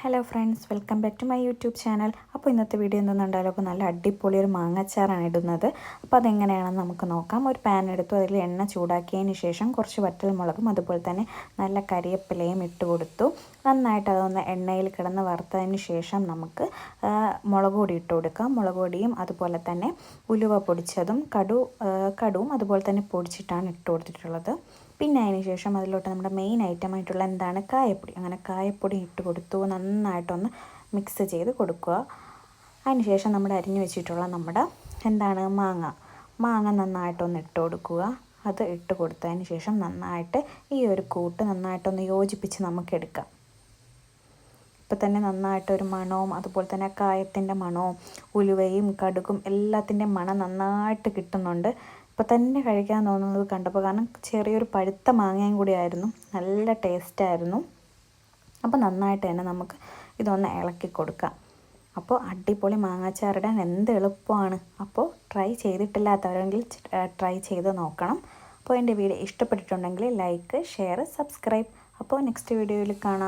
Hello friends, welcome back to my YouTube channel. അപ്പോൾ ഇന്നത്തെ video എന്തെന്നുണ്ടായാലും അപ്പോൾ നല്ല അടിപൊളി ഒരു മാങ്ങാച്ചാറാണ് ഇടുന്നത്. അപ്പോൾ അതെങ്ങനെയാണെന്ന് നമുക്ക് നോക്കാം. ഒരു പാൻ എടുത്തു, അതിൽ എണ്ണ ചൂടാക്കിയതിന് ശേഷം കുറച്ച് വറ്റൽമുളകും അതുപോലെ തന്നെ നല്ല കരിവേപ്പിലയും ഇട്ട് കൊടുത്തു. നന്നായിട്ട് അതൊന്ന് എണ്ണയിൽ കിടന്ന് വറുത്തതിന് ശേഷം നമുക്ക് മുളക് പൊടി ഇട്ട് കൊടുക്കാം. മുളക് പൊടിയും അതുപോലെ തന്നെ ഉലുവ പൊടിച്ചതും കടുവും അതുപോലെ തന്നെ പൊടിച്ചിട്ടാണ് ഇട്ട് കൊടുത്തിട്ടുള്ളത്. പിന്നെ അതിന് ശേഷം അതിലോട്ട് നമ്മുടെ മെയിൻ ഐറ്റമായിട്ടുള്ള എന്താണ് കായപ്പൊടി. അങ്ങനെ കായപ്പൊടി ഇട്ട് കൊടുത്തു. നന്നായിട്ടൊന്ന് മിക്സ് ചെയ്ത് കൊടുക്കുക. അതിന് ശേഷം നമ്മുടെ അരിഞ്ഞു വെച്ചിട്ടുള്ള നമ്മുടെ എന്താണ് മാങ്ങ നന്നായിട്ടൊന്ന് ഇട്ട് കൊടുക്കുക. അത് ഇട്ട് കൊടുത്തതിന് ശേഷം നന്നായിട്ട് ഈ ഒരു കൂട്ട് നന്നായിട്ടൊന്ന് യോജിപ്പിച്ച് നമുക്ക് എടുക്കാം. ഇപ്പം തന്നെ നന്നായിട്ടൊരു മണവും അതുപോലെ തന്നെ കായത്തിൻ്റെ മണവും ഉലുവയും കടുകും എല്ലാത്തിൻ്റെ മണം നന്നായിട്ട് കിട്ടുന്നുണ്ട്. ഇപ്പം തന്നെ കഴിക്കാൻ തോന്നുന്നത് കണ്ടപ്പോൾ, കാരണം ചെറിയൊരു പഴുത്ത മാങ്ങയും കൂടി ആയിരുന്നു. നല്ല ടേസ്റ്റായിരുന്നു. അപ്പോൾ നന്നായിട്ട് തന്നെ നമുക്ക് ഇതൊന്ന് ഇളക്കി കൊടുക്കാം. അപ്പോൾ അടിപൊളി മാങ്ങാച്ചാറിടാൻ എന്ത് എളുപ്പമാണ്. അപ്പോൾ ട്രൈ ചെയ്തിട്ടില്ലാത്തവരെങ്കിൽ ട്രൈ ചെയ്ത് നോക്കണം. അപ്പോൾ എൻ്റെ വീഡിയോ ഇഷ്ടപ്പെട്ടിട്ടുണ്ടെങ്കിൽ ലൈക്ക്, ഷെയർ, സബ്സ്ക്രൈബ്. അപ്പോൾ നെക്സ്റ്റ് വീഡിയോയിൽ കാണാം.